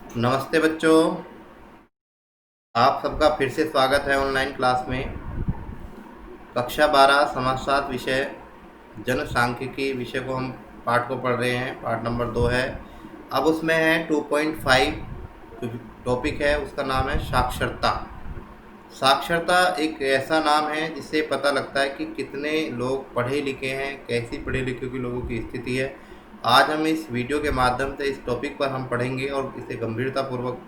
नमस्ते बच्चों, आप सबका फिर से स्वागत है ऑनलाइन क्लास में। कक्षा 12 समाजशास्त्र विषय जनसांख्यिकी विषय को हम पाठ को पढ़ रहे हैं। पाठ नंबर 2 है। अब उसमें है 2.5 जो टॉपिक है उसका नाम है साक्षरता। साक्षरता एक ऐसा नाम है जिससे पता लगता है कि कितने लोग पढ़े लिखे हैं, कैसी पढ़े लिखे की लोगों की स्थिति है। आज हम इस वीडियो के माध्यम से इस टॉपिक पर हम पढ़ेंगे और इसे गंभीरतापूर्वक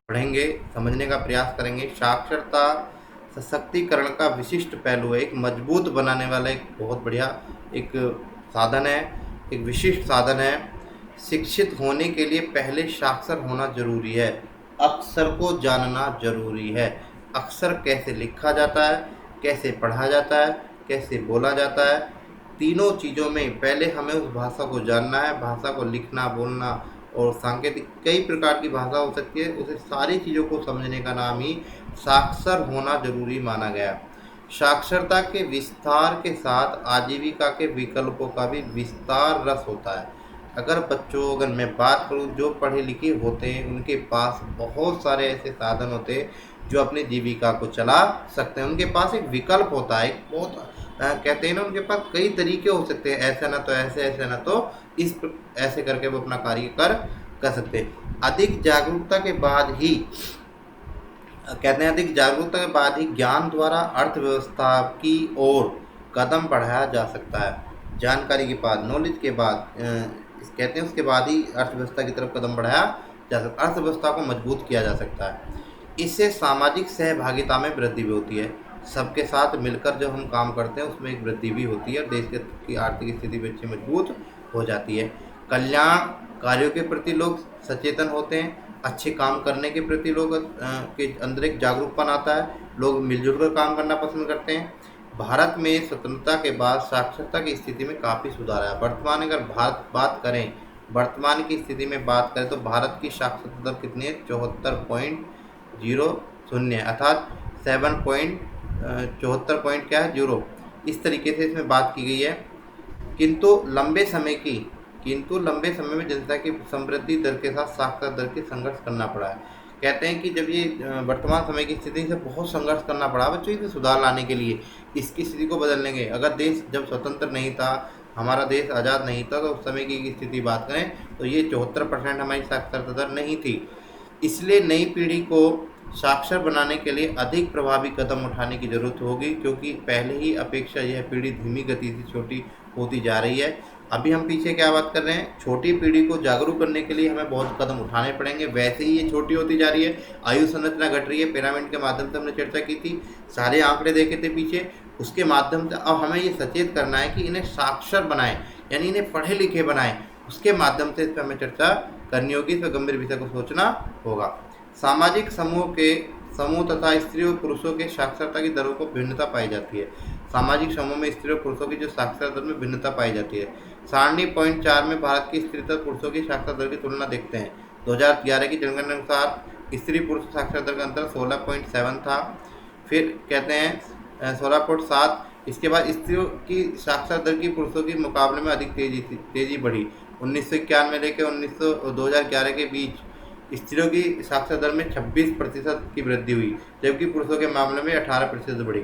पढ़ेंगे, समझने का प्रयास करेंगे। साक्षरता सशक्तिकरण का विशिष्ट पहलू है, एक मजबूत बनाने वाला एक बहुत बढ़िया एक साधन है, एक विशिष्ट साधन है। शिक्षित होने के लिए पहले साक्षर होना जरूरी है। अक्षर को जानना जरूरी है। अक्षर कैसे लिखा जाता है, कैसे पढ़ा जाता है, कैसे बोला जाता है, तीनों चीज़ों में पहले हमें उस भाषा को जानना है। भाषा को लिखना, बोलना और सांकेतिक कई प्रकार की भाषा हो सकती है, उसे सारी चीज़ों को समझने का नाम ही साक्षर होना जरूरी माना गया। साक्षरता के विस्तार के साथ आजीविका के विकल्पों का भी विस्तार रस होता है। अगर मैं बात करूं, जो पढ़े लिखे होते हैं उनके पास बहुत सारे ऐसे साधन होते हैं जो अपनी जीविका को चला सकते हैं। उनके पास एक विकल्प होता है, एक बहुत कहते हैं ना, उनके पास कई तरीके हो सकते हैं, ऐसा ना तो ऐसे, ऐसे ना तो ऐसे करके वो अपना कार्य कर सकते हैं। अधिक जागरूकता के बाद ही ज्ञान द्वारा अर्थव्यवस्था की ओर कदम बढ़ाया जा सकता है। जानकारी के बाद, नॉलेज के बाद कहते हैं उसके बाद ही अर्थव्यवस्था की तरफ कदम बढ़ाया जा सकता है, अर्थव्यवस्था को मजबूत किया जा सकता है। इससे सामाजिक सहभागिता में वृद्धि भी होती है। सबके साथ मिलकर जब हम काम करते हैं उसमें एक वृद्धि भी होती है, देश की आर्थिक स्थिति भी अच्छी मजबूत हो जाती है। कल्याण कार्यों के प्रति लोग सचेतन होते हैं। अच्छे काम करने के प्रति लोग के अंदर एक जागरूकपन आता है। लोग मिलजुल कर काम करना पसंद करते हैं। भारत में स्वतंत्रता के बाद साक्षरता की स्थिति में काफ़ी सुधार आया। वर्तमान की स्थिति में बात करें तो भारत की साक्षरता दर कितनी है? 74.00 अर्थात 74 पॉइंट क्या है, 0। इस तरीके से इसमें बात की गई है। किंतु लंबे समय में जनता की समृद्धि दर के साथ साक्षरता दर की संघर्ष करना पड़ा है। कहते हैं कि जब ये वर्तमान समय की स्थिति से बहुत संघर्ष करना पड़ा बच्चों, इसे सुधार लाने के लिए, इसकी स्थिति को बदलने के। अगर देश जब स्वतंत्र नहीं था, हमारा देश आज़ाद नहीं था, तो उस समय की स्थिति बात करें तो ये 74% हमारी साक्षरता दर नहीं थी। इसलिए नई पीढ़ी को साक्षर बनाने के लिए अधिक प्रभावी कदम उठाने की जरूरत होगी, क्योंकि पहले ही अपेक्षा यह पीढ़ी धीमी गति से छोटी होती जा रही है। अभी हम पीछे क्या बात कर रहे हैं, छोटी पीढ़ी को जागरूक करने के लिए हमें बहुत कदम उठाने पड़ेंगे। वैसे ही ये छोटी होती जा रही है, आयु संरचना घट रही है। पिरामिड के माध्यम से हमने चर्चा की थी, सारे आंकड़े देखे थे पीछे, उसके माध्यम से अब हमें ये सचेत करना है कि इन्हें साक्षर बनाएं, यानी इन्हें पढ़े लिखे बनाएं। उसके माध्यम से इस पर हमें चर्चा करनी होगी, इस पर गंभीर विषय को सोचना होगा। सामाजिक समूह तथा स्त्री और पुरुषों के साक्षरता की दरों को भिन्नता पाई जाती है। सामाजिक समूह में स्त्री और पुरुषों की जो साक्षरता दर में भिन्नता पाई जाती है। सारणी पॉइंट 4 में भारत की स्त्री तथा पुरुषों की साक्षरता दर की तुलना देखते हैं। 2011 की जनगणना अनुसार स्त्री पुरुष साक्षरता दर का अंतर 16.7 था। फिर कहते हैं 16.7। इसके बाद स्त्रियों की साक्षरता दर की पुरुषों के मुकाबले में अधिक तेजी बढ़ी। 1991 लेकर 2011 के बीच स्त्रियों की साक्षरता दर में 26% की वृद्धि हुई, जबकि पुरुषों के मामले में 18% बढ़ी।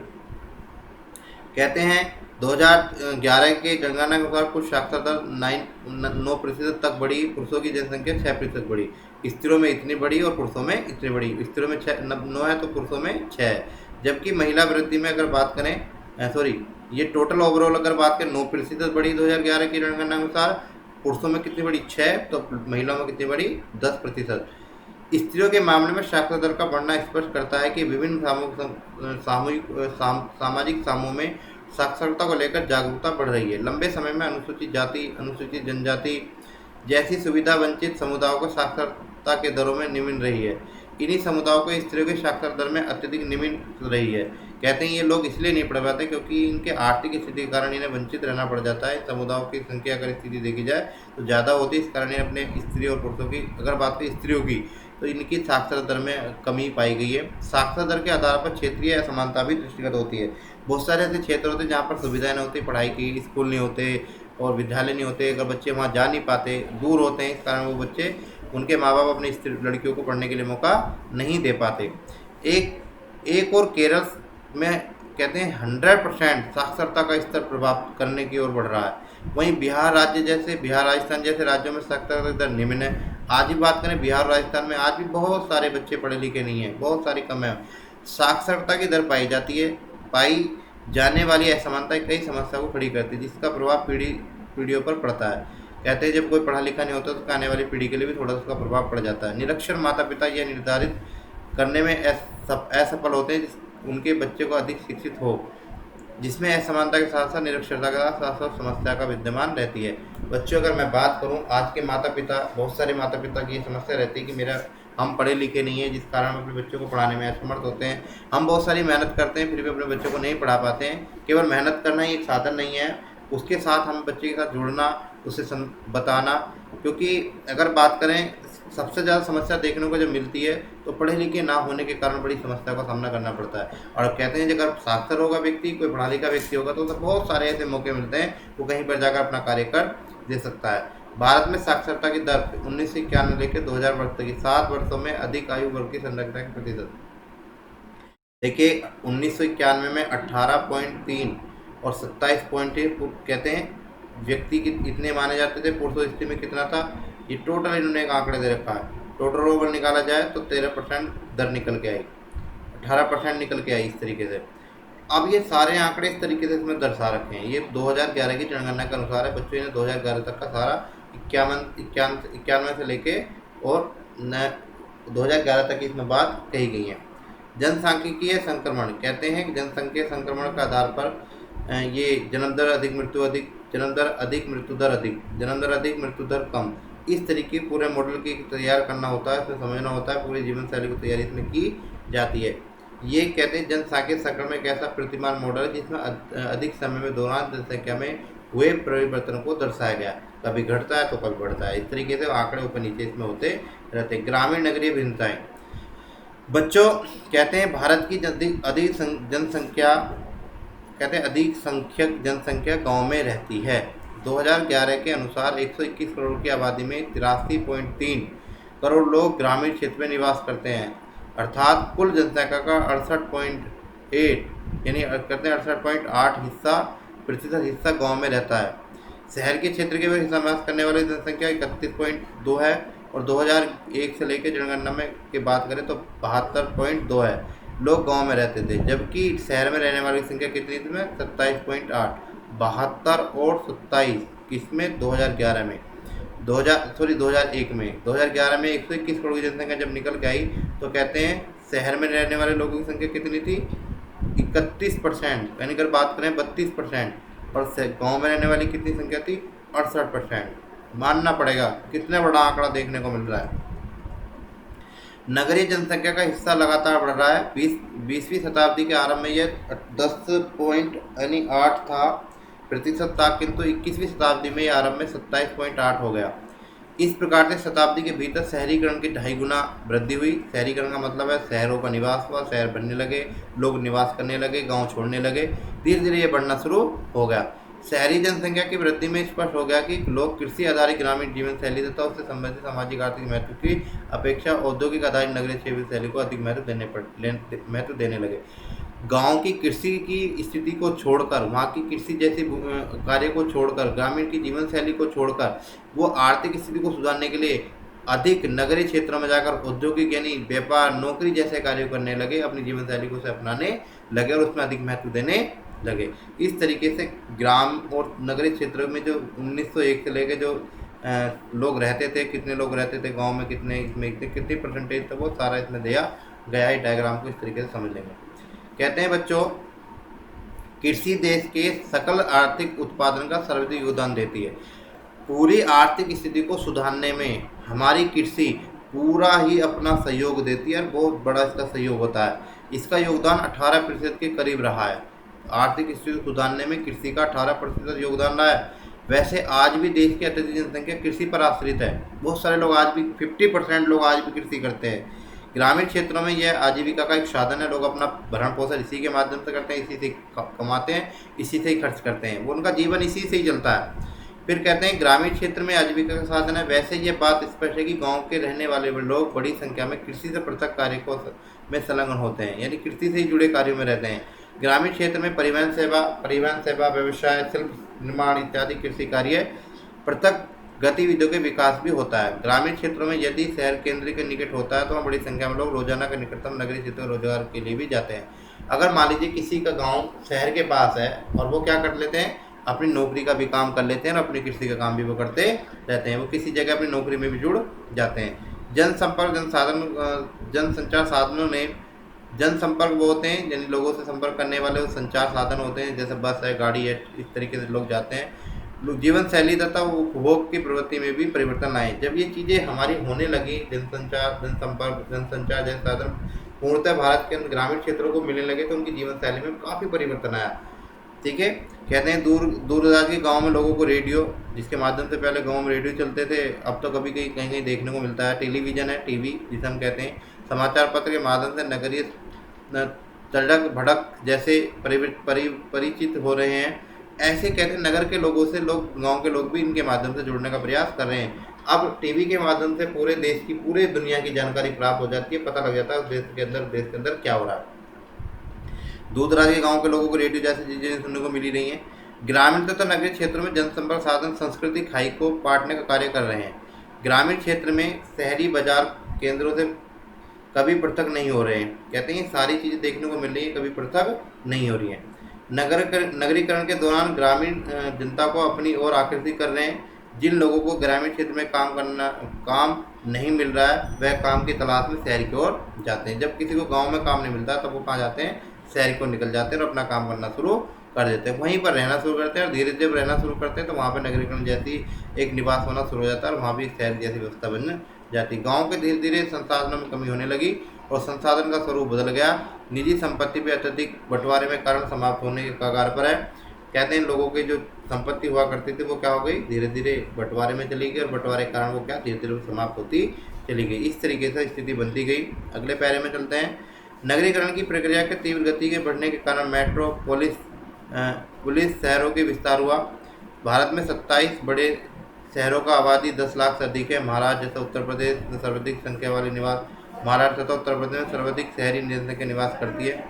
कहते हैं 2011 के जनगणना के अनुसार कुल साक्षरता दर 9% तक बढ़ी, पुरुषों की जनसंख्या 6% बढ़ी। स्त्रियों में इतनी बढ़ी और पुरुषों में इतनी बढ़ी। स्त्रियों में 9 है तो पुरुषों में 6 है। जबकि महिला वृद्धि में अगर बात करें, ये टोटल ओवरऑल अगर बात करें 9% बढ़ी 2011 की जनगणना के अनुसार। पुरुषों में कितनी बढ़ी? 6। तो महिलाओं में कितनी बढ़ी? 10%। स्त्रियों के मामले में साक्षरता दर का बढ़ना स्पष्ट करता है कि विभिन्न सामाजिक समूह में साक्षरता को लेकर जागरूकता बढ़ रही है। लंबे समय में अनुसूचित जाति, अनुसूचित जनजाति जैसी सुविधा वंचित समुदायों को साक्षरता के दरों में निम्न रही है। इन्हीं समुदायों को स्त्रियों की साक्षरता दर में अत्यधिक निम्न रही है। कहते हैं ये लोग इसलिए नहीं पढ़ पाते क्योंकि इनके आर्थिक स्थिति के कारण इन्हें वंचित रहना पड़ जाता है। समुदायों की संख्या अगर स्थिति देखी जाए तो ज़्यादा होती है, इस कारण इन्हें अपने स्त्री और पुरुषों की अगर बात करें स्त्रियों की तो इनकी साक्षरता दर में कमी पाई गई है। साक्षरता दर के आधार पर क्षेत्रीय असमानता भी दृष्टिगत होती है। बहुत सारे ऐसे क्षेत्र होते हैं जहाँ पर सुविधाएं नहीं होती, पढ़ाई की, स्कूल नहीं होते और विद्यालय नहीं होते। अगर बच्चे वहाँ जा नहीं पाते, दूर होते हैं, इस कारण वो बच्चे उनके माँ बाप अपनी स्त्री लड़कियों को पढ़ने के लिए मौका नहीं दे पाते। एक और केरल में कहते हैं 100% साक्षरता का स्तर प्रभाव करने की ओर बढ़ रहा है। वहीं बिहार राजस्थान जैसे राज्यों में साक्षरता दर निम्न है। आज ही बात करें बिहार और राजस्थान में आज भी बहुत सारे बच्चे पढ़े लिखे नहीं हैं, बहुत सारी कम है। साक्षरता की दर पाई जाने वाली असमानताएं कई समस्या को खड़ी करती है, जिसका प्रभाव पीढ़ियों पर पड़ता है। कहते हैं जब कोई पढ़ा लिखा नहीं होता तो आने वाली पीढ़ी के लिए भी थोड़ा सा उसका प्रभाव पड़ जाता है। निरक्षर माता पिता यह निर्धारित करने में असफल होते हैं उनके बच्चे को अधिक शिक्षित हो, जिसमें असमानता के साथ साथ निरक्षरता के साथ साथ समस्या का विद्यमान रहती है। बच्चों अगर मैं बात करूं, आज के माता पिता, बहुत सारे माता पिता की ये समस्या रहती है कि हम पढ़े लिखे नहीं हैं, जिस कारण हम अपने बच्चों को पढ़ाने में असमर्थ होते हैं। हम बहुत सारी मेहनत करते हैं फिर भी अपने बच्चों को नहीं पढ़ा पाते हैं। केवल मेहनत करना ही एक साधन नहीं है, उसके साथ हम बच्चे के साथ जुड़ना, उसे बताना। क्योंकि अगर बात करें सबसे ज़्यादा समस्या देखने को जब मिलती है तो पढ़े लिखे ना होने के कारण बड़ी समस्या का सामना करना पड़ता है। और कहते हैं कि अगर साक्षर होगा व्यक्ति, कोई पढ़ा लिखा व्यक्ति होगा तो उसे बहुत सारे ऐसे मौके मिलते हैं, वो कहीं पर जाकर अपना कार्य कर दे सकता है। भारत में साक्षरता की दर 1991 लेकर 2000 वर्ष तक 7 वर्षों में अधिक आयु वर्ग की संरचना के प्रतिशत देखिए 1991 में 18.3 और 27.3 कहते हैं व्यक्ति की इतने माने जाते थे। पुरुषों स्थिति में कितना था, ये टोटल इन्होंने एक आंकड़े दे रखा है। टोटल ओवर निकाला जाए तो 13% दर निकल के आई, 18% निकल के आई इस तरीके से। अब ये सारे आंकड़े इस तरीके से इसमें दर्शा रखे हैं। ये 2011 की जनगणना के अनुसार है। बच्चों ने 2011 तक का सारा 91 से लेके और 2011 तक इसमें बात कही गई है। जनसांख्यिकीय संक्रमण कहते हैं कि जनसंख्या संक्रमण के आधार पर ये जन्म दर अधिक, मृत्यु अधिक, जन्म दर अधिक, मृत्यु दर अधिक, जन्म दर अधिक, मृत्यु दर कम, इस तरीके पूरे मॉडल की तैयार करना होता है, उसमें समझना होता है, पूरी जीवन शैली की तैयारी इसमें की जाती है। ये कहते हैं जनसांख्यिक संक्रमण एक ऐसा प्रतिमान मॉडल है जिसमें अधिक समय में दौरान जनसंख्या में हुए परिवर्तनों को दर्शाया गया। कभी घटता है तो कभी बढ़ता है, इस तरीके से आंकड़े ऊपर नीचे इसमें होते रहते हैं। ग्रामीण नगरीय भिन्नताएं बच्चों कहते हैं भारत की अधिक संख्यक जनसंख्या गांव में रहती है। 2011 के अनुसार 121 करोड़ की आबादी में 83.3 करोड़ लोग ग्रामीण क्षेत्र में निवास करते हैं, अर्थात कुल जनसंख्या का 68.8 यानी कहते हैं 68.8 प्रतिशत हिस्सा गांव में रहता है। शहर के क्षेत्र के में निवास करने वाली जनसंख्या 31.2 है और 2001 से लेकर जनगणना में की बात करें तो 72.2 है लोग गांव में रहते थे, जबकि शहर में रहने वाली संख्या कितनी थी में 27.8, 72 और 27 किसमें 2011 में 2001 में 2011 में 121 करोड़ की जनसंख्या जब निकल के आई तो कहते हैं शहर में रहने वाले लोगों की संख्या कितनी थी 31%, यानी अगर बात करें 32%, और गांव में रहने वाली कितनी संख्या थी 68%। मानना पड़ेगा कितना बड़ा आंकड़ा देखने को मिल रहा है। नगरीय जनसंख्या का हिस्सा लगातार बढ़ रहा है। 20वीं शताब्दी के आरंभ में यह 10.8 प्रतिशत था, किंतु 21वीं शताब्दी में यह आरंभ में 27.8 हो गया। इस प्रकार से शताब्दी के भीतर शहरीकरण की 2.5 गुना वृद्धि हुई। शहरीकरण का मतलब है शहरों का निवास हुआ, शहर बनने लगे, लोग निवास करने लगे, गांव छोड़ने लगे, धीरे धीरे ये बढ़ना शुरू हो गया। शहरी जनसंख्या की वृद्धि में स्पष्ट हो गया कि लोग कृषि आधारित ग्रामीण जीवन शैली तथा उससे संबंधित सामाजिक आर्थिक महत्व की अपेक्षा औद्योगिक आधारित नगरीय जीवन शैली को अधिक महत्व देने लगे। गांव की कृषि की स्थिति को छोड़कर, वहाँ की कृषि जैसे कार्य को छोड़कर, ग्रामीण की जीवन शैली को छोड़कर वो आर्थिक स्थिति को सुधारने के लिए अधिक नगरीय क्षेत्रों में जाकर औद्योगिक यानी व्यापार, नौकरी जैसे कार्य करने लगे, अपनी जीवन शैली को से अपनाने लगे और उसमें अधिक महत्व देने लगे। इस तरीके से ग्राम और नगरीय क्षेत्रों में जो 1901 से लेकर जो लोग रहते थे, कितने लोग रहते थे गाँव में, कितने इसमें कितनी परसेंटेज था, वो सारा इसमें दिया गया है। डायग्राम को इस तरीके से समझ लेंगे। कहते हैं बच्चों कृषि देश के सकल आर्थिक उत्पादन का सर्वाधिक योगदान देती है। पूरी आर्थिक स्थिति को सुधारने में हमारी कृषि पूरा ही अपना सहयोग देती है और बहुत बड़ा इसका सहयोग होता है। इसका योगदान 18% के करीब रहा है। आर्थिक स्थिति को सुधारने में कृषि का 18% योगदान रहा है। वैसे आज भी देश की अत्यधिक जनसंख्या कृषि पर आश्रित है। बहुत सारे लोग आज भी 50% लोग आज भी कृषि करते हैं। ग्रामीण क्षेत्रों में यह आजीविका का एक साधन है। लोग अपना भरण पोषण इसी के माध्यम से करते हैं, इसी से कमाते हैं, इसी से ही खर्च करते हैं, वो उनका जीवन इसी से ही चलता है। फिर कहते हैं ग्रामीण क्षेत्र में आजीविका का साधन है। वैसे ये बात स्पष्ट है कि गांव के रहने वाले लोग बड़ी संख्या में कृषि से पृथक कार्यों में संलग्न होते हैं, यानी कृषि से ही जुड़े कार्यों में रहते हैं। ग्रामीण क्षेत्र में परिवहन सेवा, व्यवसाय, शिल्प निर्माण इत्यादि कृषि कार्य पृथक गतिविधियों के विकास भी होता है। ग्रामीण क्षेत्रों में यदि शहर केंद्र के निकट होता है तो वहाँ बड़ी संख्या में लोग रोजाना के निकटतम नगरीय क्षेत्र में रोजगार के लिए भी जाते हैं। अगर मान लीजिए किसी का गांव शहर के पास है और वो क्या कर लेते हैं, अपनी नौकरी का भी काम कर लेते हैं और अपनी कृषि का काम भी वो करते रहते हैं, वो किसी जगह अपनी नौकरी में भी जुड़ जाते हैं। जनसंचार साधनों ने जनसंपर्क वो होते हैं यानी लोगों से संपर्क करने वाले वो संचार साधन होते हैं, जैसे बस है, गाड़ी है, इस तरीके से लोग जाते हैं। जीवन शैली तथा उपभोग की प्रवृत्ति में भी परिवर्तन आए। जब ये चीज़ें हमारी होने लगी, जनसंपर्क, जनसंचार जैसे साधन पूर्णतः भारत के ग्रामीण क्षेत्रों को मिलने लगे, तो उनकी जीवन शैली में काफ़ी परिवर्तन आया। ठीक है, कहते हैं दूर दराज के गाँव में लोगों को रेडियो, जिसके माध्यम से पहले गाँव में रेडियो चलते थे, अब तो कभी कहीं कहीं देखने को मिलता है। टेलीविज़न है, टीवी जिसे हम कहते हैं, समाचार पत्र के माध्यम से नगरीय तड़क भड़क जैसे परिचित हो रहे हैं। ऐसे कहते हैं नगर के लोगों से गांव के लोग भी इनके माध्यम से जुड़ने का प्रयास कर रहे हैं। अब टीवी के माध्यम से पूरे देश की, पूरे दुनिया की जानकारी प्राप्त हो जाती है, पता लग जाता है देश के अंदर क्या हो रहा है। दूर दराज के गाँव के लोगों को रेडियो जैसी चीज़ें सुनने को मिली रही हैं। ग्रामीण तथा नगरीय क्षेत्रों में जनसंपर्क साधन संस्कृति खाई को पाटने का कार्य कर रहे हैं। ग्रामीण क्षेत्र में शहरी बाजार केंद्रों से कभी पृथक नहीं हो रहे हैं। कहते हैं सारी चीज़ें देखने को मिल रही है, कभी पृथक नहीं हो रही है। नगरीकरण के दौरान ग्रामीण जनता को अपनी ओर आकर्षित कर रहे हैं। जिन लोगों को ग्रामीण क्षेत्र में काम नहीं मिल रहा है, वह काम की तलाश में शहर की ओर जाते हैं। जब किसी को गांव में काम नहीं मिलता तब वो कहाँ जाते हैं, शहर को निकल जाते हैं और अपना काम करना शुरू कर देते हैं, वहीं पर रहना शुरू करते हैं। और धीरे धीरे रहना शुरू करते हैं तो वहाँ पर नगरीकरण जैसी एक निवास होना शुरू हो जाता है और वहाँ भी शहर जैसी व्यवस्था बन जाती। गाँव के धीरे धीरे संसाधनों में कमी होने लगी और संसाधन का स्वरूप बदल गया। निजी संपत्ति पे अत्यधिक बंटवारे में कारण समाप्त होने के कगार पर है। कहते हैं लोगों की जो संपत्ति हुआ करती थी वो क्या हो गई, धीरे धीरे बंटवारे में चली गई और बंटवारे के कारण वो क्या धीरे धीरे समाप्त होती चली गई। इस तरीके से स्थिति बनती गई। अगले पैरे में चलते हैं। नगरीकरण की प्रक्रिया के तीव्र गति के बढ़ने के कारण पुलिस शहरों के विस्तार हुआ। भारत में 27 बड़े शहरों का आबादी 10 लाख से अधिक है। महाराष्ट्र जैसा उत्तर प्रदेश में सर्वाधिक संख्या वाले निवास, महाराष्ट्र तथा उत्तर प्रदेश में सर्वाधिक शहरी जनसंख्या निवास करती है।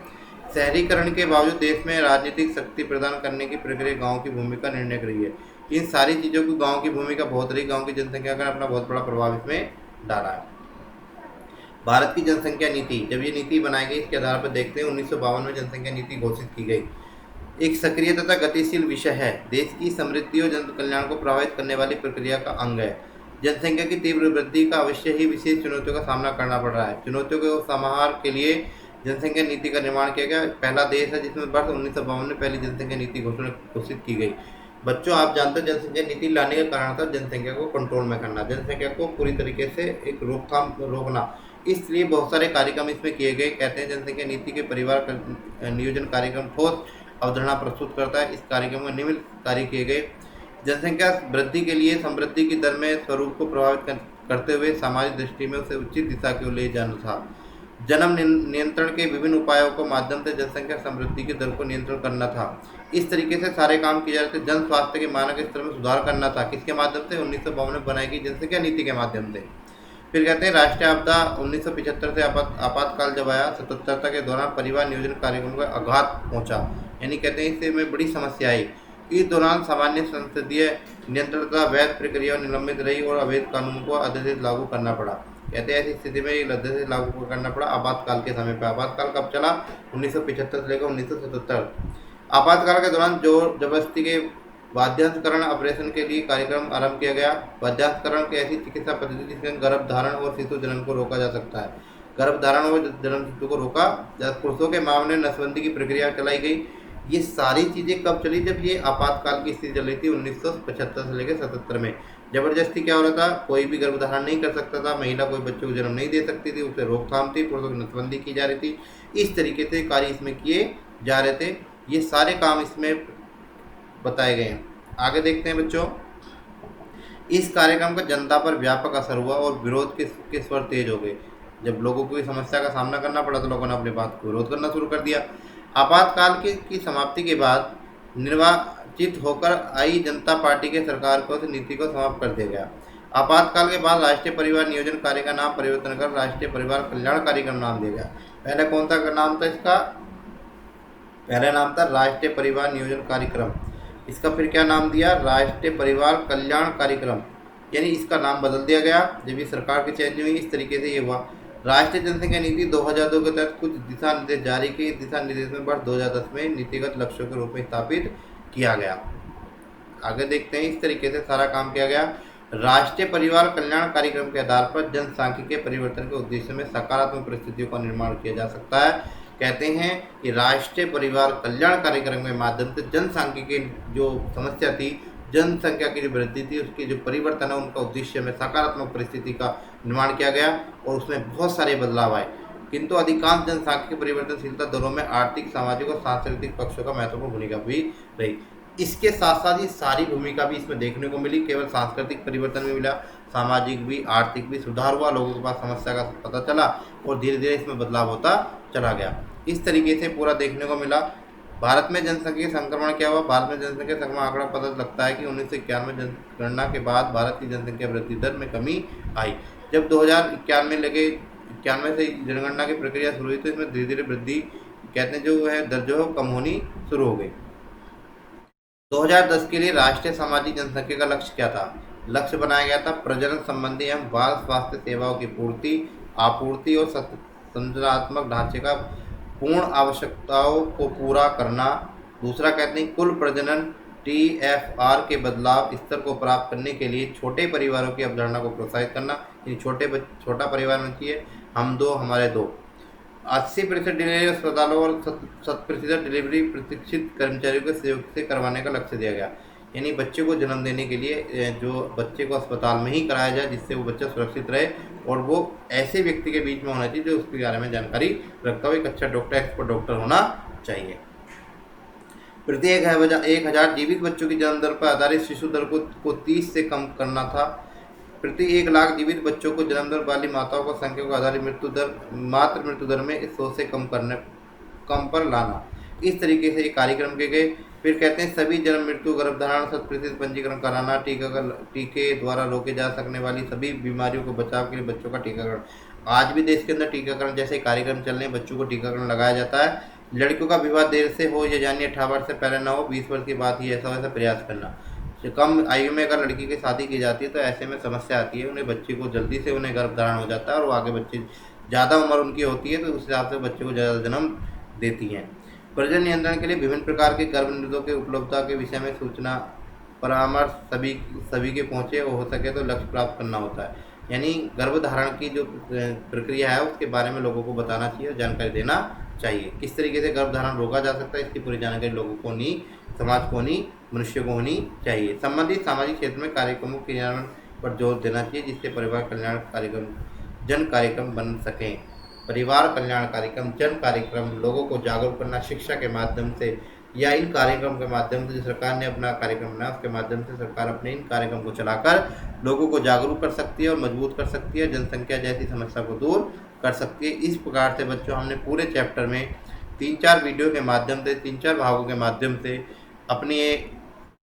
शहरीकरण के बावजूद देश में राजनीतिक शक्ति प्रदान करने की प्रक्रिया गांव की भूमिका निर्णायक रही है। इन सारी चीज़ों को गांव की भूमिका बहुत रही। गांव की जनसंख्या का अपना बहुत बड़ा प्रभाव इसमें डाला है। भारत की जनसंख्या नीति, जब ये नीति बनाई गई इसके आधार पर देखते हैं 1952 में जनसंख्या नीति घोषित की गई। एक सक्रिय तथा गतिशील विषय है, देश की समृद्धि और जन कल्याण को प्रभावित करने वाली प्रक्रिया का अंग है। जनसंख्या की तीव्र वृद्धि का अवश्य ही विशेष चुनौतियों का सामना करना पड़ रहा है। चुनौतियों के समाहार के लिए जनसंख्या नीति का निर्माण किया गया। पहला देश है जिसमें वर्ष 1952 में पहली जनसंख्या नीति घोषित की गई। बच्चों, आप जानते हैं जनसंख्या नीति लाने का कारण था जनसंख्या को कंट्रोल में करना, जनसंख्या को पूरी तरीके से एक रोकना। इसलिए बहुत सारे कार्यक्रम इसमें किए गए। कहते हैं जनसंख्या नीति के परिवार नियोजन कार्यक्रम ठोस अवधारणा प्रस्तुत करता है। इस कार्यक्रम में निम्न कार्य किए गए। जनसंख्या वृद्धि के लिए समृद्धि की दर में स्वरूप को प्रभावित करते हुए सामाजिक दृष्टि में उसे उचित दिशा की ओर ले जाना था। जन्म नियंत्रण के विभिन्न उपायों के माध्यम से जनसंख्या समृद्धि की दर को नियंत्रण करना था। इस तरीके से सारे काम किए जा रहे थे। जन स्वास्थ्य के मानक स्तर में सुधार करना था। किसके माध्यम से? 1952 में बनाई गई जनसंख्या नीति के माध्यम से। फिर कहते हैं राष्ट्रीय आपदा 1975 से आपातकाल जब आया, 77 के दौरान परिवार नियोजन कार्यक्रम को आघात पहुंचा, यानी कहते हैं इससे में बड़ी समस्या आई। इस दौरान सामान्य संसदीय नियंत्रण तथा वैध प्रक्रिया निलंबित रही और अवैध कानून को अध्यादेश लागू करना पड़ा। कहते हैं ऐसी स्थिति में अध्यादेश लागू करना पड़ा आपातकाल के समय पर। आपातकाल कब चला? 1975 से लेकर 1977। आपातकाल के दौरान जोर जबरदस्ती के वाद्यांशकरण ऑपरेशन के लिए कार्यक्रम आरंभ किया गया। वाद्यांशकरण की ऐसी चिकित्सा पद्धति जिसमें गर्भधारण और शिशु जन्म को रोका जा सकता है। गर्भधारण और जन्म शिशु को रोका। पुरुषों के मामले में नसबंदी की प्रक्रिया चलाई गई। ये सारी चीज़ें कब चली? जब ये आपातकाल की स्थिति चल रही थी 1975 से लेकर 77 में। जबरदस्ती क्या हो रहा था? कोई भी गर्भधारण नहीं कर सकता था, महिला कोई बच्चों को जन्म नहीं दे सकती थी, उसे रोकथाम थी, पुरुषों की नसबंदी की जा रही थी। इस तरीके से कार्य इसमें किए जा रहे थे। ये सारे काम इसमें बताए गए हैं। आगे देखते हैं बच्चों। इस कार्यक्रम का जनता पर व्यापक असर हुआ और विरोध के स्वर तेज हो गए। जब लोगों को इस समस्या का सामना करना पड़ा तो लोगों ने अपनी बात को विरोध करना शुरू कर दिया। आपातकाल की समाप्ति के बाद चित होकर आई जनता पार्टी के सरकार को नीति को समाप्त कर दिया गया। आपातकाल के बाद राष्ट्रीय परिवार नियोजन कार्य का नाम परिवर्तन कर राष्ट्रीय परिवार कल्याण कार्यक्रम नाम दिया गया। पहले कौन सा नाम था इसका? पहला नाम था राष्ट्रीय परिवार नियोजन कार्यक्रम। इसका फिर क्या नाम दिया? राष्ट्रीय परिवार कल्याण कार्यक्रम। यानी इसका नाम बदल दिया गया जब ये सरकार की चेंज हुई। इस तरीके से ये हुआ। राष्ट्रीय जनसंख्या नीति 2002 के तहत कुछ दिशा निर्देश जारी किए। दिशा निर्देश में वर्ष 2010 में नीतिगत लक्ष्यों के रूप में स्थापित किया गया। आगे देखते हैं। इस तरीके से सारा काम किया गया। राष्ट्रीय परिवार कल्याण कार्यक्रम के आधार पर जनसांख्यिकीय परिवर्तन के उद्देश्य में सकारात्मक परिस्थितियों का निर्माण किया जा सकता है। कहते हैं कि राष्ट्रीय परिवार कल्याण कार्यक्रम के माध्यम से जनसांख्यिकीय जो समस्या थी, जनसंख्या की जो वृद्धि थी, उसकी जो परिवर्तन है, उनका उद्देश्य में सकारात्मक परिस्थिति का निर्माण किया गया और उसमें बहुत सारे बदलाव आए। किंतु अधिकांश जनसांख्यिकीय परिवर्तनशीलता दरों में आर्थिक, सामाजिक और सांस्कृतिक पक्षों का महत्वपूर्ण भूमिका भी रही। इसके साथ साथ ये सारी भूमिका भी इसमें देखने को मिली। केवल सांस्कृतिक परिवर्तन भी मिला, सामाजिक भी, आर्थिक भी सुधार हुआ, लोगों के पास समस्या का पता चला और धीरे धीरे इसमें बदलाव होता चला गया। इस तरीके से पूरा देखने को मिला। भारत में जनसंख्या संक्रमण क्या हुआ? भारत में जनसंख्या संक्रमण आंकड़ा पता लगता है कि 1991 जनगणना के बाद भारत की जनसंख्या वृद्धि दर में कमी आई। जब 2091 से जनगणना की प्रक्रिया शुरू हुई तो इसमें धीरे धीरे वृद्धि कहते हैं जो है दर जो कम होनी शुरू हो गई। 2010 के लिए राष्ट्रीय सामाजिक जनसंख्या का लक्ष्य क्या था? लक्ष्य बनाया गया था प्रजनन संबंधी एवं बाल स्वास्थ्य सेवाओं की आपूर्ति और संरचनात्मक ढांचे का पूर्ण आवश्यकताओं को पूरा करना। दूसरा कहते हैं कुल प्रजनन TFR के बदलाव स्तर को प्राप्त करने के लिए छोटे परिवारों की अवधारणा को प्रोत्साहित करना। छोटा परिवार में चाहिए, हम दो हमारे दो। 80% डिलीवरी अस्पतालों और 7% डिलीवरी प्रशिक्षित कर्मचारियों के सहयोग से करवाने का लक्ष्य दिया गया। यानी बच्चे को जन्म देने के लिए जो बच्चे को अस्पताल में ही कराया जाए जिससे वो बच्चा सुरक्षित रहे और वो ऐसे व्यक्ति के बीच में होना चाहिए जो उसके बारे में जानकारी रखता हो। एक अच्छा डॉक्टर, एक्सपर्ट डॉक्टर होना चाहिए। प्रति 1000 जीवित बच्चों की जन्म दर पर आधारित शिशु दर को 30 से कम करना था। प्रति 1 लाख जीवित बच्चों को जन्म दर वाली माताओं को संख्या को आधारित मातृ मृत्यु दर में 100 से कम पर लाना। इस तरीके से ये कार्यक्रम किए गए। फिर कहते हैं सभी जन्म मृत्यु गर्भधारण 100% पंजीकरण कराना। टीके द्वारा रोके जा सकने वाली सभी बीमारियों को बचाव के लिए बच्चों का टीकाकरण। आज भी देश के अंदर टीकाकरण जैसे कार्यक्रम चल रहे हैं, बच्चों को टीकाकरण लगाया जाता है। लड़कियों का विवाह देर से हो या जानिए 18 वर्ष से पहले ना हो, 20 वर्ष के बाद ही ऐसा वैसा प्रयास करना। कम आयु में अगर लड़की की शादी की जाती है तो ऐसे में समस्या आती है, उन्हें बच्चे को जल्दी से उन्हें गर्भधारण हो जाता है और वो आगे बच्चे ज़्यादा उम्र उनकी होती है तो उस हिसाब से बच्चे को ज़्यादा जन्म देती हैं। प्रजनन नियंत्रण के लिए विभिन्न प्रकार के गर्भनिरोधकों की उपलब्धता के विषय में सूचना परामर्श सभी के पहुँचे हो सके तो लक्ष्य प्राप्त करना होता है। यानी गर्भधारण की जो प्रक्रिया है उसके बारे में लोगों को बताना चाहिए और जानकारी देना चाहिए। किस तरीके से गर्भधारण रोका जा सकता है इसकी पूरी जानकारी लोगों को नहीं, समाज को नहीं, मनुष्य को होनी चाहिए। संबंधित सामाजिक क्षेत्र में कार्यक्रमों के क्रियान्वयन पर जोर देना चाहिए जिससे परिवार कल्याण कार्यक्रम जन कार्यक्रम बन सकें। परिवार कल्याण कार्यक्रम जन कार्यक्रम लोगों को जागरूक करना शिक्षा के माध्यम से या इन कार्यक्रम के माध्यम से जो सरकार ने अपना कार्यक्रम बनाया उसके माध्यम से सरकार अपने इन कार्यक्रम को चलाकर लोगों को जागरूक कर सकती है और मजबूत कर सकती है, जनसंख्या जैसी समस्या को दूर कर सकती है। इस प्रकार से बच्चों हमने पूरे चैप्टर में 3-4 वीडियो के माध्यम से 3-4 भागों के माध्यम से अपने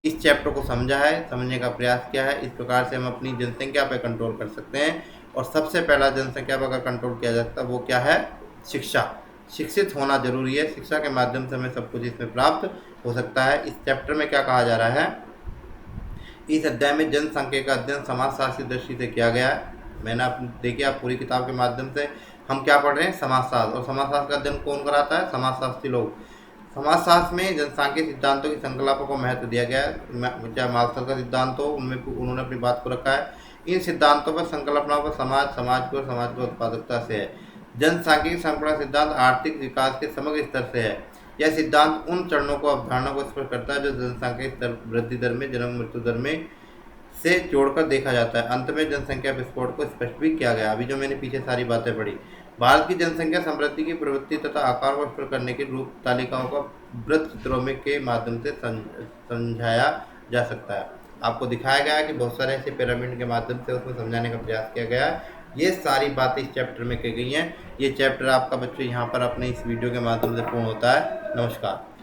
इस चैप्टर को समझा है, समझने का प्रयास किया है। इस प्रकार से हम अपनी जनसंख्या पर कंट्रोल कर सकते हैं और सबसे पहला जनसंख्या पर अगर कंट्रोल किया जा सकता है वो क्या है? शिक्षा। शिक्षित होना जरूरी है, शिक्षा के माध्यम से हमें सब कुछ इसमें प्राप्त हो सकता है। इस चैप्टर में क्या कहा जा रहा है? इस अध्याय में जनसंख्या का अध्ययन समाजशास्त्र की दृष्टि से किया गया है। मैंने आप देखिए, आप पूरी किताब के माध्यम से हम क्या पढ़ रहे हैं? समाजशास्त्र। और समाजशास्त्र का अध्ययन कौन कराता है? समाजशास्त्री लोग। समाजशास्त्र में जनसांख्यिक सिद्धांतों की संकल्पों को महत्व दिया गया है। चाहे मार्शल का सिद्धांत हो, उनमें उन्होंने अपनी बात को रखा है। इन सिद्धांतों पर संकल्पनाओं पर समाज को उत्पादकता से है। जनसांख्यिक संकल्पना सिद्धांत आर्थिक विकास के समग्र स्तर से है। यह सिद्धांत उन चरणों को अवधारणा को स्पष्ट करता है जो जनसंख्या वृद्धि दर में जन्म मृत्यु दर में से जोड़कर देखा जाता है। अंत में जनसंख्या विस्फोट को स्पष्ट भी किया गया। अभी जो मैंने पीछे सारी बातें पढ़ी, भारत की जनसंख्या समृद्धि की प्रवृत्ति तथा आकार को स्पष्ट करने की रूप तालिकाओं को वृत्त चित्रों में के माध्यम से समझाया जा सकता है। आपको दिखाया गया है कि बहुत सारे ऐसे पिरामिड के माध्यम से उसमें समझाने का प्रयास किया गया है। ये सारी बातें इस चैप्टर में की गई हैं। ये चैप्टर आपका बच्चों यहाँ पर अपने इस वीडियो के माध्यम से पूर्ण होता है। नमस्कार।